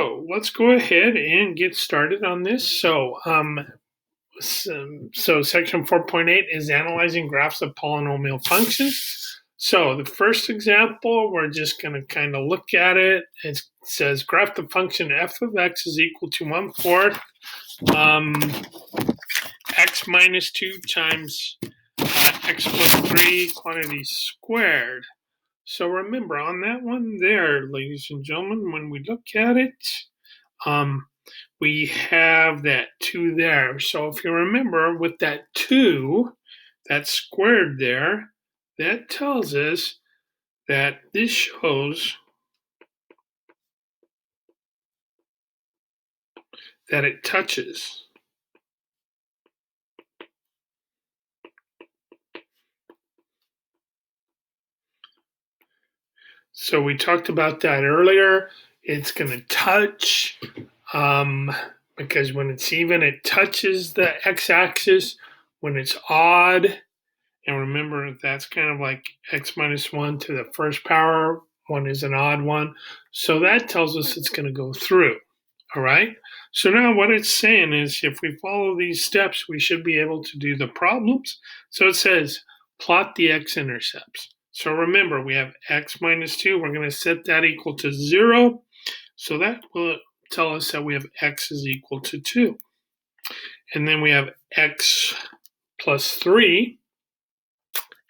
So let's go ahead and get started on this. So section 4.8 is analyzing graphs of polynomial functions. So the first example, we're just going to kind of look at it. It says graph the function f of x is equal to 1/4 x minus 2 times x plus 3 quantity squared. So remember, on that one there, ladies and gentlemen, when we look at it, we have that 2 there. So if you remember, with that 2, that squared there, that tells us that this shows that it touches. So we talked about that earlier. It's going to touch because when it's even, it touches the x-axis. When it's odd, and remember that's kind of like x minus 1 to the first power. 1 is an odd one. So that tells us it's going to go through. All right. So now what it's saying is if we follow these steps, we should be able to do the problems. So it says plot the x-intercepts. So remember, we have x minus 2. We're going to set that equal to 0. So that will tell us that we have x is equal to 2. And then we have x plus 3.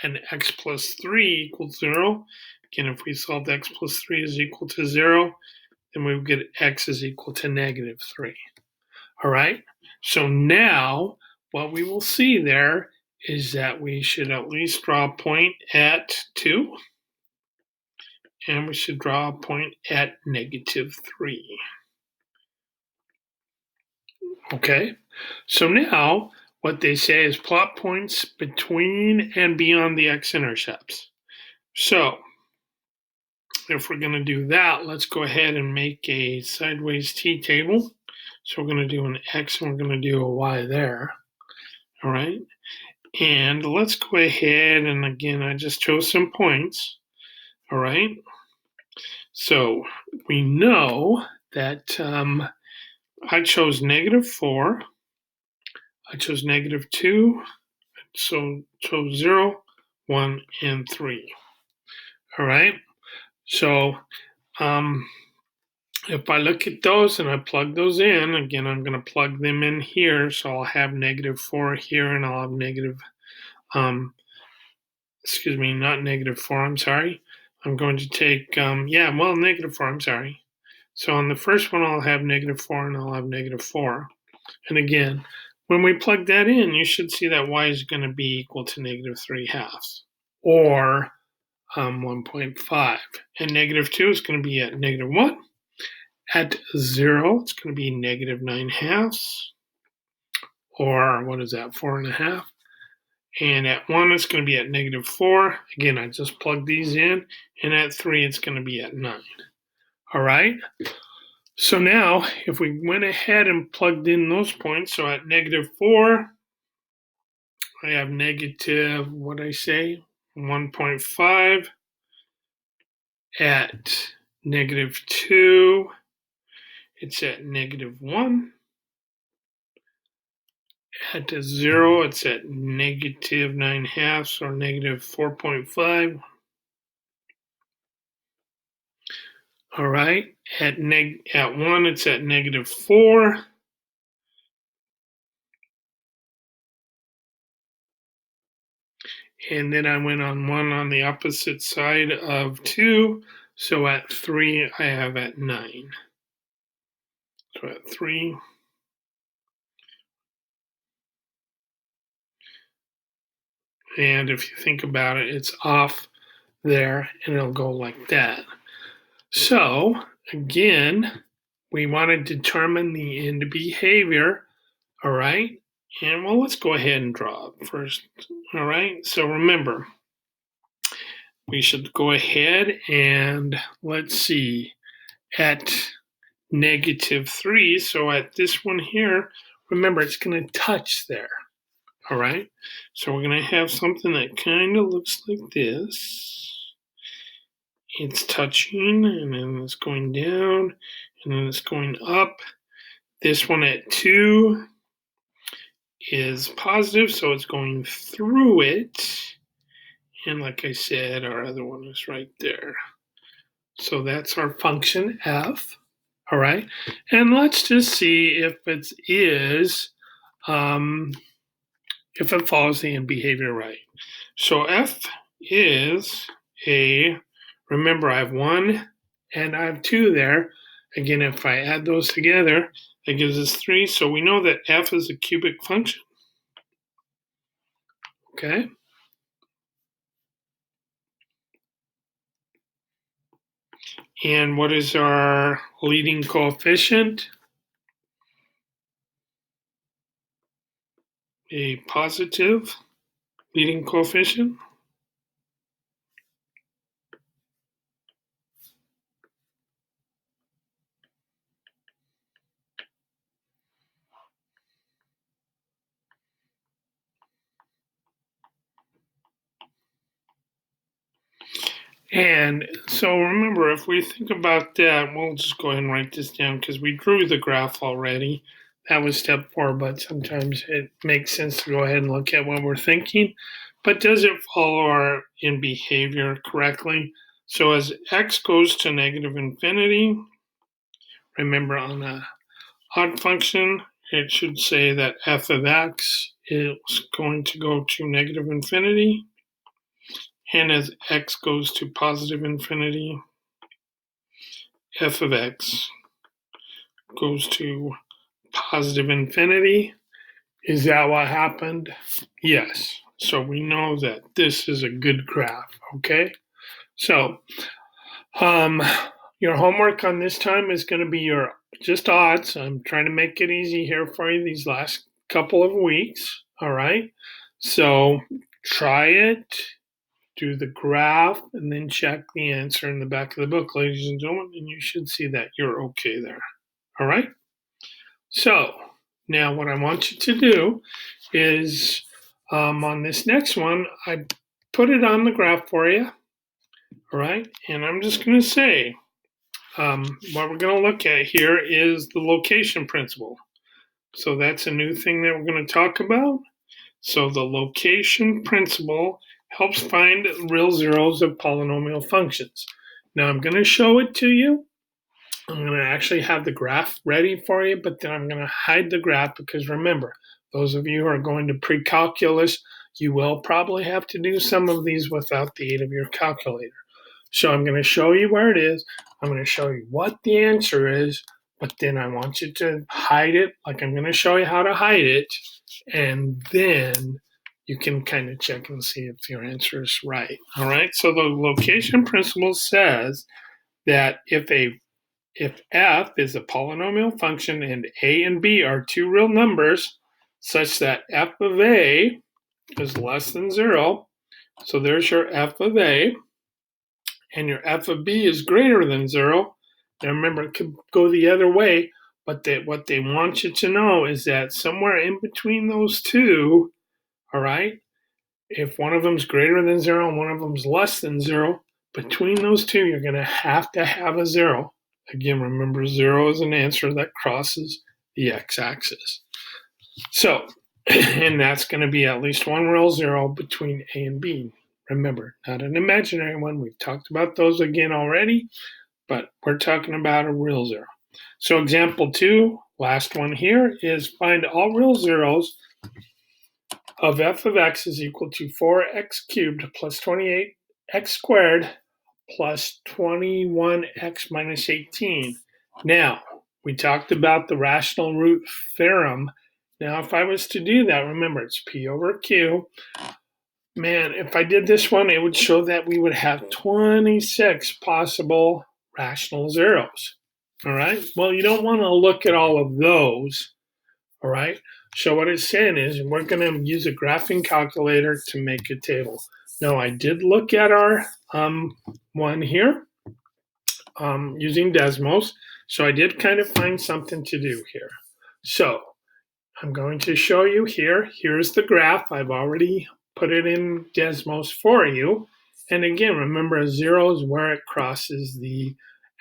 And x plus 3 equals 0. Again, if we solve x plus 3 is equal to 0, then we would get x is equal to negative 3. All right? So now what we will see there is that we should at least draw a point at 2. And we should draw a point at negative 3. Okay? So now what they say is plot points between and beyond the x-intercepts. So if we're going to do that, let's go ahead and make a sideways t-table. So we're going to do an x and we're going to do a y there. All right. And let's go ahead and again, I just chose some points. All right. So we know that I chose negative 4. I chose negative 2. So chose 0, 1, and 3. All right. So if I look at those and I plug those in, again, I'm going to plug them in here. So I'll have negative 4 here and I'll have negative, not negative 4, I'm sorry. I'm going to take, negative 4, I'm sorry. So on the first one, I'll have negative 4 and I'll have negative 4. And again, when we plug that in, you should see that y is going to be equal to negative 3/2 or 1.5. And negative 2 is going to be at negative 1. At 0, it's going to be negative 9/2, or what is that, 4.5. And at 1, it's going to be at negative 4. Again, I just plugged these in. And at 3, it's going to be at 9. All right. So now, if we went ahead and plugged in those points, so at negative 4, I have negative, 1.5. At negative 2, it's at negative 1. At 0, it's at negative 9/2 or negative 4.5. All right. At 1, it's at negative 4. And then I went on 1 on the opposite side of 2. So at 3, I have at 9. So at 3. And if you think about it, it's off there and it'll go like that. So again, we want to determine the end behavior. All right. And well, let's go ahead and draw it first. All right. So remember, we should go ahead and let's see at negative 3. So at this one here, remember, it's going to touch there. All right. So we're going to have something that kind of looks like this. It's touching and then it's going down and then it's going up. This one at 2 is positive, so it's going through it. And like I said, our other one is right there. So that's our function f. All right. And let's just see if it is, if it follows the end behavior right. So f is remember I have 1 and I have 2 there. Again, if I add those together, that gives us 3. So we know that f is a cubic function. Okay. And what is our leading coefficient? A positive leading coefficient. And so remember, if we think about that, we'll just go ahead and write this down because we drew the graph already. That was step 4, but sometimes it makes sense to go ahead and look at what we're thinking. But does it follow our in behavior correctly? So as x goes to negative infinity, remember on the odd function, it should say that f of x is going to go to negative infinity. And as x goes to positive infinity, f of x goes to positive infinity. Is that what happened? Yes. So we know that this is a good graph, okay? So your homework on this time is going to be your just odds. I'm trying to make it easy here for you these last couple of weeks, all right? So try it, do the graph, and then check the answer in the back of the book, ladies and gentlemen, and you should see that you're okay there, all right? So now what I want you to do is on this next one, I put it on the graph for you, all right? And I'm just going to say, what we're going to look at here is the location principle. So that's a new thing that we're going to talk about. So the location principle helps find real zeros of polynomial functions. Now I'm going to show it to you. I'm going to actually have the graph ready for you, but then I'm going to hide the graph because remember, those of you who are going to pre-calculus, you will probably have to do some of these without the aid of your calculator. So I'm going to show you where it is. I'm going to show you what the answer is, but then I want you to hide it, like I'm going to show you how to hide it, and then you can kind of check and see if your answer is right. All right, so the location principle says that if f is a polynomial function and a and b are two real numbers such that f of a is less than 0, so there's your f of a, and your f of b is greater than 0. Now remember, it could go the other way, but what they want you to know is that somewhere in between those two, all right, if one of them is greater than 0 and one of them is less than 0, between those two, you're going to have a 0. Again, remember 0 is an answer that crosses the x-axis. So, and that's going to be at least one real 0 between a and b. Remember, not an imaginary one. We've talked about those again already, but we're talking about a real 0. So example 2, last one here, is find all real zeros of f of x is equal to 4x cubed plus 28x squared plus 21x minus 18. Now, we talked about the rational root theorem. Now, if I was to do that, remember, it's P over Q. Man, if I did this one, it would show that we would have 26 possible rational zeros. All right? Well, you don't want to look at all of those. All right? So what it's saying is we're going to use a graphing calculator to make a table. Now, I did look at our one here using Desmos. So I did kind of find something to do here. So I'm going to show you here. Here's the graph. I've already put it in Desmos for you. And again, remember, 0 is where it crosses the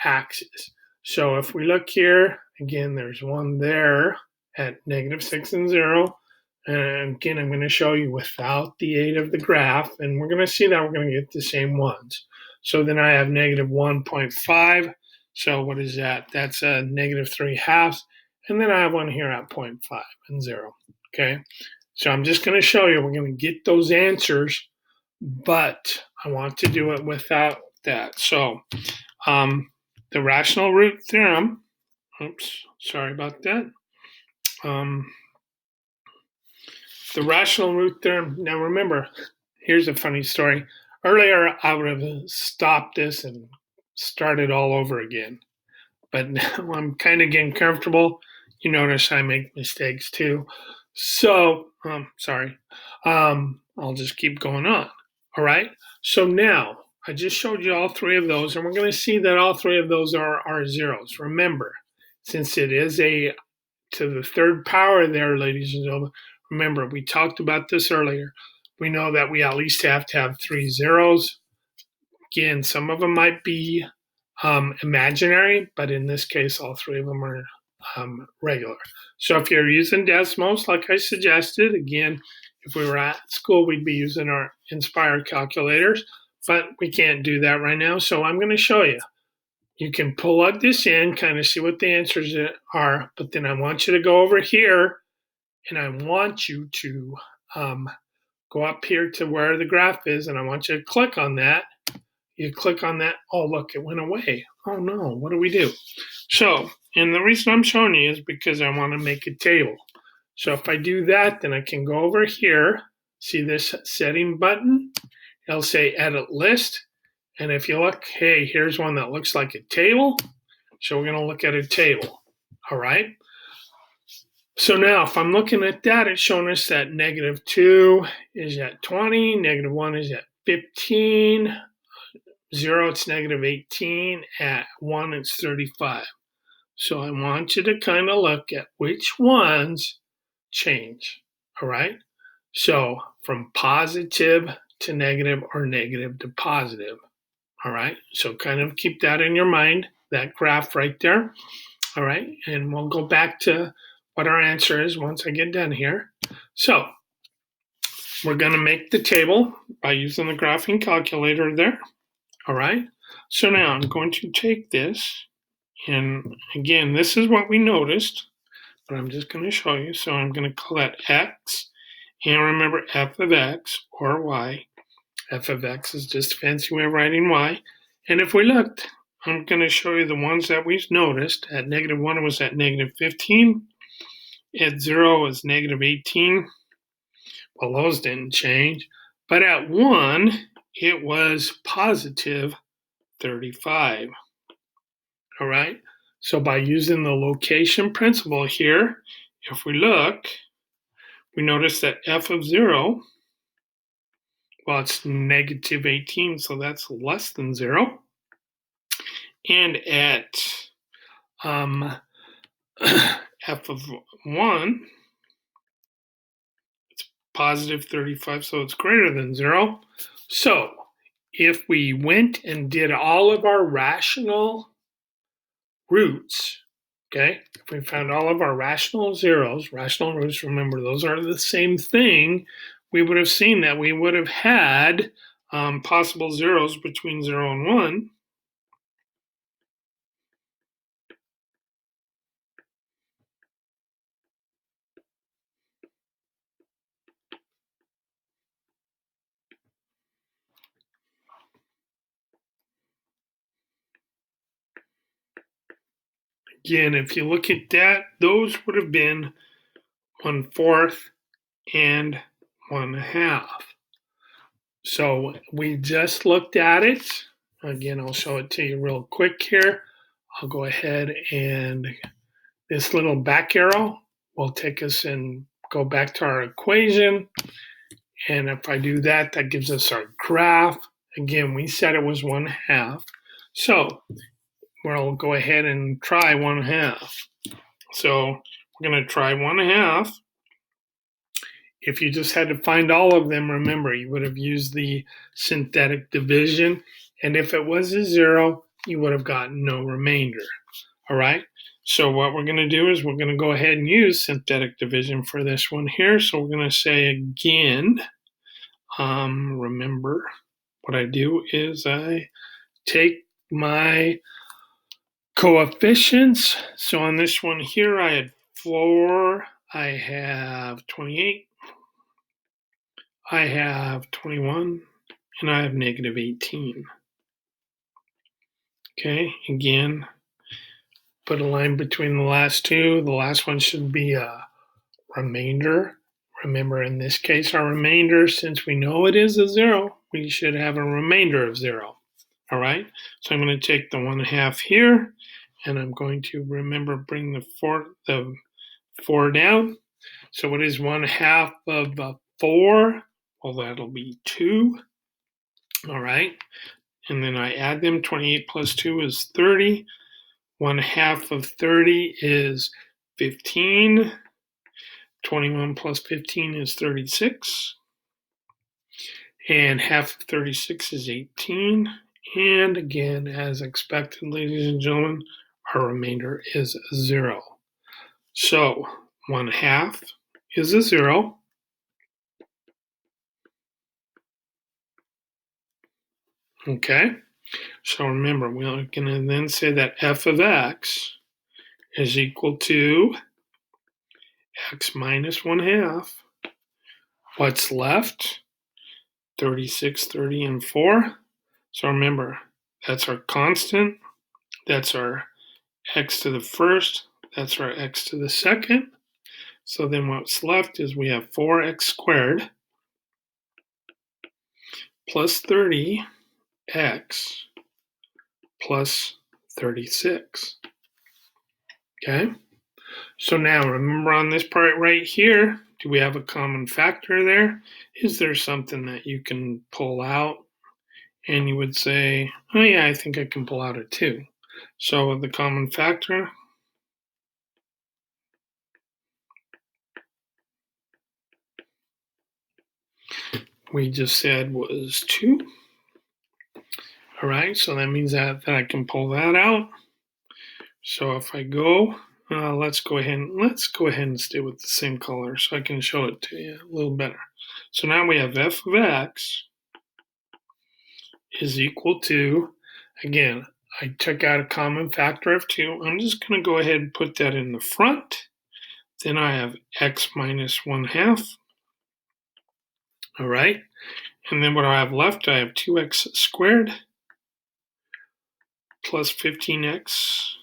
axis. So if we look here, again, there's one there at -6 and 0. And again, I'm going to show you without the 8 of the graph, and we're going to see that we're going to get the same ones. So then I have -1.5. So what is that? That's a -3/2. And then I have one here at 0.5 and 0. Okay. So I'm just going to show you, we're going to get those answers, but I want to do it without that. So the rational root theorem, oops, sorry about that. The rational root theorem, now remember, here's a funny story. Earlier, I would have stopped this and started all over again. But now I'm kind of getting comfortable. You notice I make mistakes too. So, sorry. I'll just keep going on. All right. So now I just showed you all three of those, and we're going to see that all three of those are zeros. Remember, since it is a to the third power there, ladies and gentlemen, remember, we talked about this earlier. We know that we at least have to have 3 zeros. Again, some of them might be imaginary, but in this case, all three of them are regular. So if you're using Desmos, like I suggested, again, if we were at school, we'd be using our Inspire calculators, but we can't do that right now. So I'm going to show you. You can plug this in, kind of see what the answers are, but then I want you to go over here, and I want you to go up here to where the graph is, and I want you to click on that. You click on that. Oh, look, it went away. Oh, no. What do we do? So, and the reason I'm showing you is because I want to make a table. So if I do that, then I can go over here. See this setting button? It'll say Edit List. And if you look, hey, here's one that looks like a table. So we're going to look at a table. All right. So now if I'm looking at that, it's showing us that -2 is at 20, -1 is at 15, 0 it's -18, at 1 it's 35. So I want you to kind of look at which ones change. All right. So from positive to negative or negative to positive. All right. So kind of keep that in your mind, that graph right there. All right. And we'll go back to what our answer is once I get done here. So we're going to make the table by using the graphing calculator there. All right. So now I'm going to take this, and again, this is what we noticed, but I'm just going to show you. So I'm going to call that X, and remember f of X or Y. F of X is just a fancy way of writing Y. And if we looked, I'm going to show you the ones that we noticed. At -1, it was at -15. At 0, it was -18. Well, those didn't change. But at 1, it was positive 35. All right. So by using the location principle here, if we look, we notice that f of 0, well, it's -18, so that's less than 0. And at f of 1, it's positive 35, so it's greater than 0. So if we went and did all of our rational roots, okay, if we found all of our rational zeros, rational roots, remember those are the same thing, we would have seen that we would have had possible zeros between 0 and 1. Again, if you look at that, those would have been 1/4 and 1/2. So we just looked at it. Again, I'll show it to you real quick here. I'll go ahead, and this little back arrow will take us and go back to our equation. And if I do that, that gives us our graph. Again, we said it was 1/2. So we'll go ahead and try 1/2. So we're going to try 1/2. If you just had to find all of them, remember, you would have used the synthetic division. And if it was a 0, you would have gotten no remainder. All right. So what we're going to do is we're going to go ahead and use synthetic division for this one here. So we're going to say again, remember what I do is I take my coefficients. So on this one here, I had 4, I have 28, I have 21, and I have negative 18. Okay, again, put a line between the last two. The last one should be a remainder. Remember, in this case, our remainder, since we know it is a 0, we should have a remainder of 0. All right, so I'm going to take the 1/2 here, and I'm going to bring the 4 down. So what is 1/2 of 4? Well, that'll be 2. All right, and then I add them. 28 plus 2 is 30. 1/2 of 30 is 15. 21 plus 15 is 36. And half of 36 is 18. And again, as expected, ladies and gentlemen, our remainder is 0. So 1/2 is a 0. Okay, so remember, we're going to then say that f of x is equal to x minus 1/2. What's left? 36, 30, and 4. So remember, that's our constant. That's our x to the first. That's our x to the second. So then what's left is we have 4x squared plus 30x plus 36. Okay? So now remember on this part right here, do we have a common factor there? Is there something that you can pull out and you would say, oh yeah, I think I can pull out a 2. So the common factor, we just said was 2. All right, so that means that I can pull that out. So if I go, let's go ahead and stay with the same color so I can show it to you a little better. So now we have f of x is equal to, again, I took out a common factor of 2. I'm just going to go ahead and put that in the front. Then I have x minus 1/2. All right, and then what do I have left? I have 2x squared plus 15x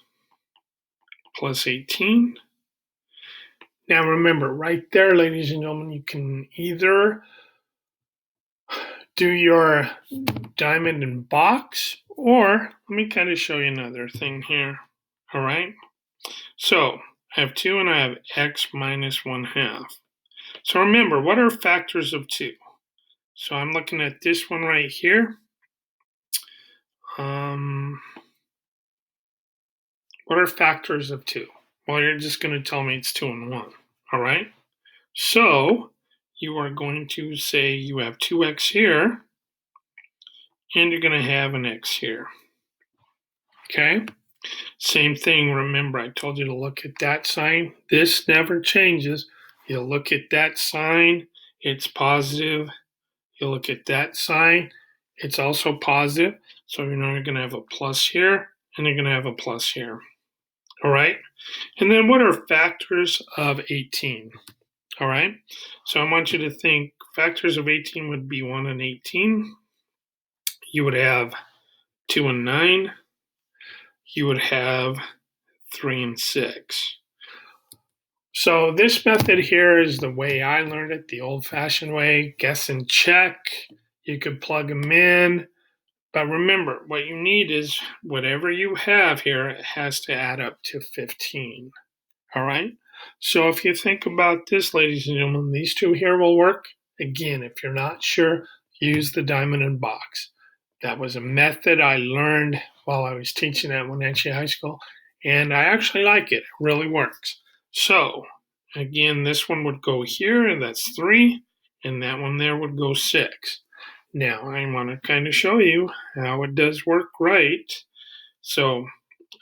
plus 18. Now remember, right there, ladies and gentlemen, you can either do your diamond and box, or let me kind of show you another thing here. All right, so I have 2 and I have x minus 1/2. So remember, what are factors of 2? So I'm looking at this one right here. What are factors of 2? Well, you're just going to tell me it's 2 and 1. All right, so you are going to say you have 2x here, and you're going to have an x here. Okay, same thing. Remember, I told you to look at that sign. This never changes. You look at that sign, it's positive. You look at that sign, it's also positive. So you know you're going to have a plus here, and you're going to have a plus here. All right, and then what are factors of 18? All right, so I want you to think factors of 18 would be 1 and 18. You would have 2 and 9. You would have 3 and 6. So this method here is the way I learned it, the old-fashioned way, guess and check. You could plug them in. But remember, what you need is whatever you have here, it has to add up to 15. All right? So if you think about this, ladies and gentlemen, these two here will work. Again, if you're not sure, use the diamond and box. That was a method I learned while I was teaching at Wenatchee High School, and I actually like it. It really works. So, again, this one would go here, and that's 3, and that one there would go 6. Now, I want to kind of show you how it does work right. So,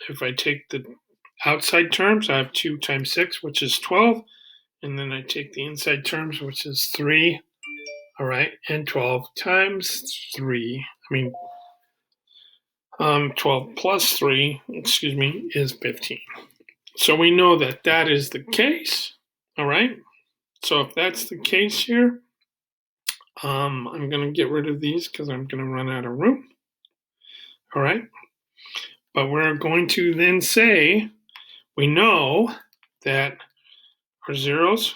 if I take the outside terms, I have 2 times 6, which is 12. And then I take the inside terms, which is 3. All right, and 12 times 3, 12 plus 3, is 15. So we know that that is the case. All right, so if that's the case here, I'm going to get rid of these because I'm going to run out of room. All right, but we're going to then say we know that our zeros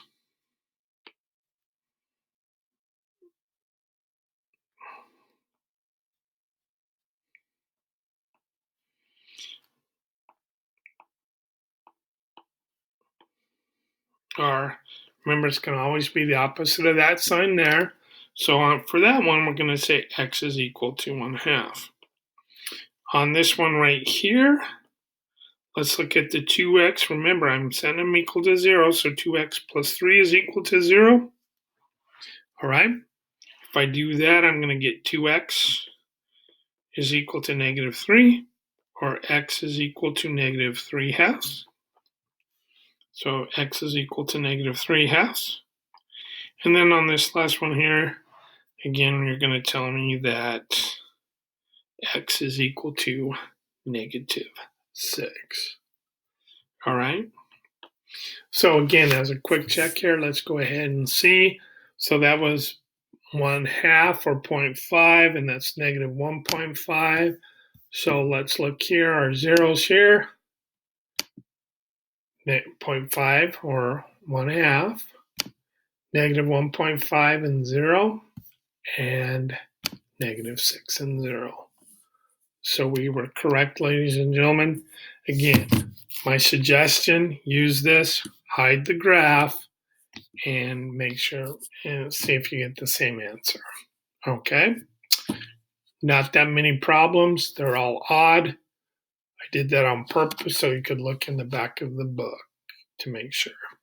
are, remember, it's going to always be the opposite of that sign there. So for that one, we're going to say x is equal to 1/2. On this one right here, let's look at the 2x. Remember, I'm setting them equal to 0, so 2x plus 3 is equal to 0. All right. If I do that, I'm going to get 2x is equal to -3, or x is equal to -3/2. So x is equal to -3/2. And then on this last one here, again, you're going to tell me that x is equal to -6. All right. So again, as a quick check here, let's go ahead and see. So that was 1/2 or 0.5, and that's -1.5. So let's look here, our zeros here, 0.5 or 1/2, -1.5 and 0, and -6 and 0. So we were correct, ladies and gentlemen. Again, my suggestion, use this, hide the graph, and make sure and see if you get the same answer. Okay? Not that many problems. They're all odd. I did that on purpose so you could look in the back of the book to make sure.